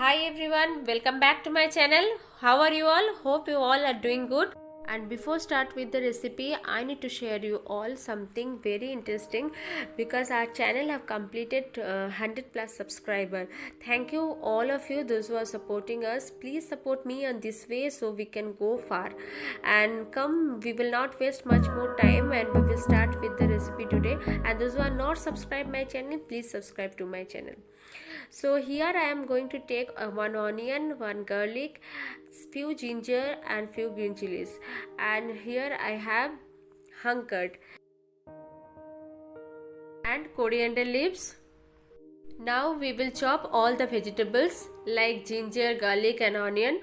Hi everyone, welcome back to my channel. How are you all? Hope you all are doing good. And before start with the recipe, I need to share you all something very interesting because our channel have completed 100 plus subscriber. Thank you all of you those who are supporting us. Please support me on this way so we can go far. And come, we will not waste much more time and we will start with the recipe today. And those who are not subscribed my channel, please subscribe to my channel. So here I am going to take one onion, one garlic, few ginger and few green chilies, and here I have hung curd and coriander leaves. Now we will chop all the vegetables like ginger, garlic and onion.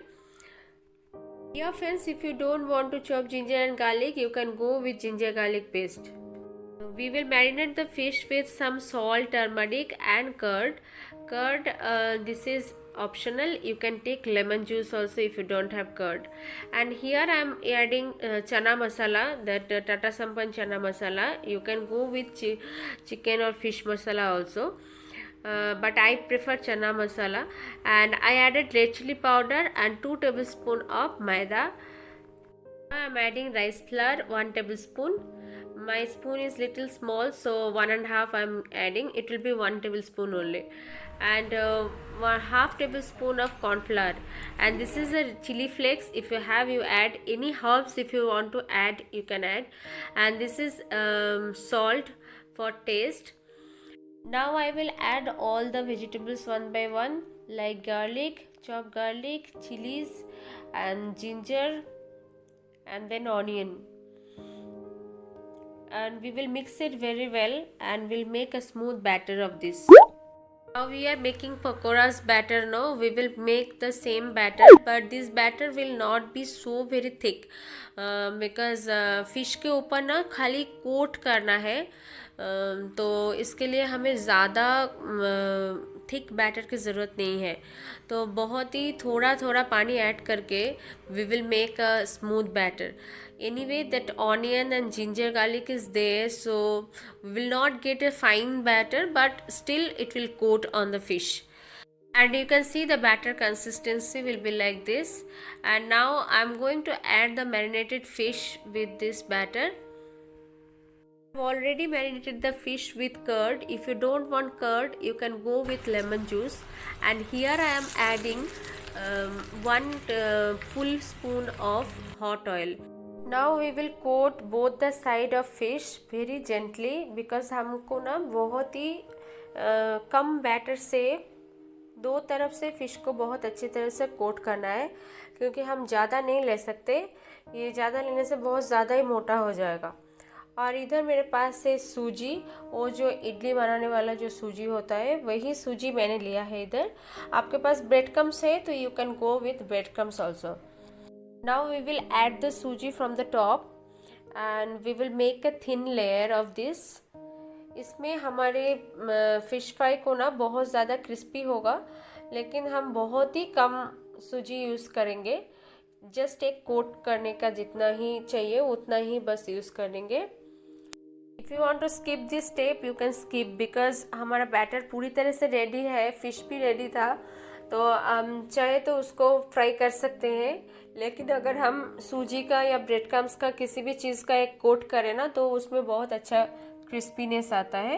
Dear friends, if you don't want to chop ginger and garlic, you can go with ginger garlic paste. We will marinate the fish with some salt, turmeric and curd. This is optional. You can take lemon juice also if you don't have curd. And here I am adding chana masala, that Tata Sampann chana masala. You can go with chicken or fish masala also. But I prefer chana masala. And I added red chili powder and 2 tablespoons of maida. I am adding rice flour 1 tablespoon. My spoon is little small, so 1.5 I am adding. It will be 1 tablespoon only. And 1/2 tablespoon of corn flour. And this is a chili flakes. If you have, you add any herbs. If you want to add, you can add. And this is salt for taste. Now I will add all the vegetables one by one, like garlic, chopped garlic, chilies and ginger and then onion. And we will mix it very well and we'll make a smooth batter of this. Now we are making pakoras batter. Now we will make the same batter, but this batter will not be so very thick because fish के ऊपर ना खाली coat करना है, तो इसके लिए हमें ज़्यादा थिक बैटर की ज़रूरत नहीं है. तो बहुत ही थोड़ा थोड़ा पानी ऐड करके we will make a smooth batter. Anyway, that onion and ginger garlic is there, so we will not get a fine batter, but still it will coat on the fish. And you can see the batter consistency will be like this. And now I am going to add the marinated fish with this batter. I have already marinated the fish with curd. If you don't want curd, you can go with lemon juice. And here I am adding 1 full spoon of hot oil. Now we will coat both the side of fish very gently because हमको ना बहुत ही कम batter से दो तरफ से fish को बहुत अच्छी तरह से कोट करना है, क्योंकि हम ज़्यादा नहीं ले सकते. ये ज़्यादा लेने से बहुत ज़्यादा ही मोटा हो जाएगा. और इधर मेरे पास है सूजी, वो जो इडली बनाने वाला जो सूजी होता है वही सूजी मैंने लिया है. इधर आपके पास ब्रेड क्रम्स है तो you can go with bread crumbs also. Now we will add the suji from the top and we will make a thin layer of this. इसमें हमारे फिश फ्राई को ना बहुत ज़्यादा क्रिस्पी होगा, लेकिन हम बहुत ही कम सूजी यूज़ करेंगे. जस्ट एक कोट करने का जितना ही चाहिए उतना ही बस यूज़ करेंगे. If you want to skip this step you can skip, because हमारा बैटर पूरी तरह से रेडी है, फिश भी रेडी था, तो हम चाहे तो उसको फ्राई कर सकते हैं. लेकिन अगर हम सूजी का या ब्रेड क्रम्स का किसी भी चीज़ का एक कोट करें ना तो उसमें बहुत अच्छा क्रिस्पीनेस आता है,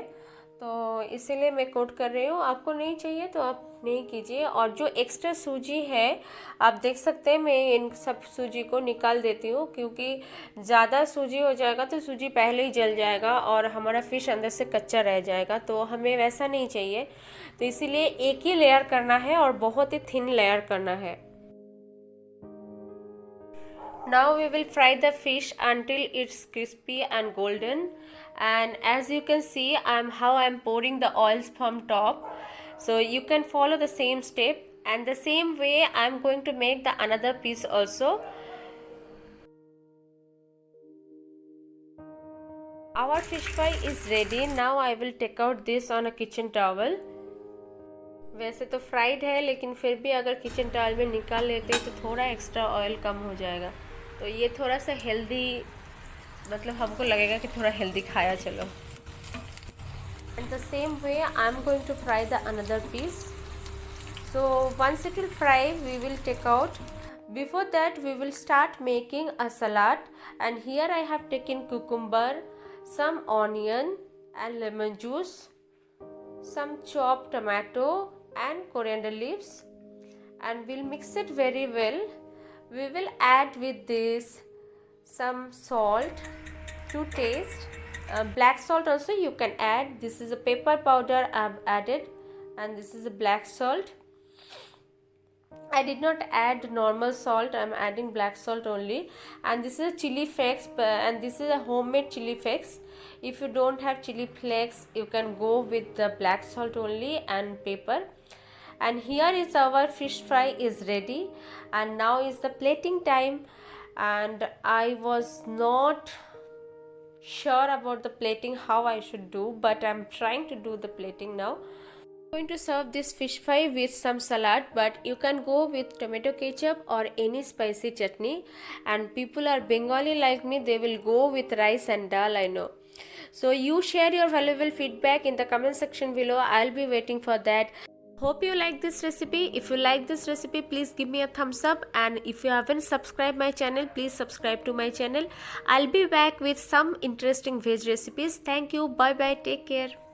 तो इसीलिए मैं कोट कर रही हूँ. आपको नहीं चाहिए तो आप नहीं कीजिए. और जो एक्स्ट्रा सूजी है आप देख सकते हैं, मैं इन सब सूजी को निकाल देती हूँ, क्योंकि ज़्यादा सूजी हो जाएगा तो सूजी पहले ही जल जाएगा और हमारा फिश अंदर से कच्चा रह जाएगा, तो हमें वैसा नहीं चाहिए. तो इसीलिए एक ही लेयर करना है और बहुत ही थिन लेयर करना है. Now we will fry the fish until it's crispy and golden. And as you can see, how I'm pouring the oils from top. So you can follow the same step, and the same way I'm going to make the another piece also. Our fish fry is ready. Now I will take out this on a kitchen towel. वैसे तो fried है, लेकिन फिर भी अगर kitchen towel में निकाल लेते हैं तो थोड़ा एक्स्ट्रा ऑयल कम हो जाएगा. तो ये थोड़ा सा हेल्दी, मतलब हमको लगेगा कि थोड़ा हेल्दी खाया चलो. And the same way I am going to fry the another piece. So once it will fry, we will take out. Before that, we will start making a salad, and here I have taken cucumber, some onion and lemon juice, some chopped tomato and coriander leaves, and we'll mix it very well. We will add with this some salt to taste. Black salt also you can add. This is a pepper powder I've added, and this is a black salt. I did not add normal salt, I'm adding black salt only. And this is a chili flakes, and this is a homemade chili flakes. If you don't have chili flakes, you can go with the black salt only and pepper. And here is our fish fry is ready, and now is the plating time. And I was not sure about the plating, how I should do, but I'm trying to do the plating now. I'm going to serve this fish fry with some salad, but you can go with tomato ketchup or any spicy chutney. And people are Bengali like me, they will go with rice and dal, I know. So you share your valuable feedback in the comment section below. I'll be waiting for that. Hope you like this recipe. If you like this recipe, please give me a thumbs up, and if you haven't subscribed my channel, please subscribe to my channel. I'll be back with some interesting veg recipes. Thank you. Bye bye. Take care.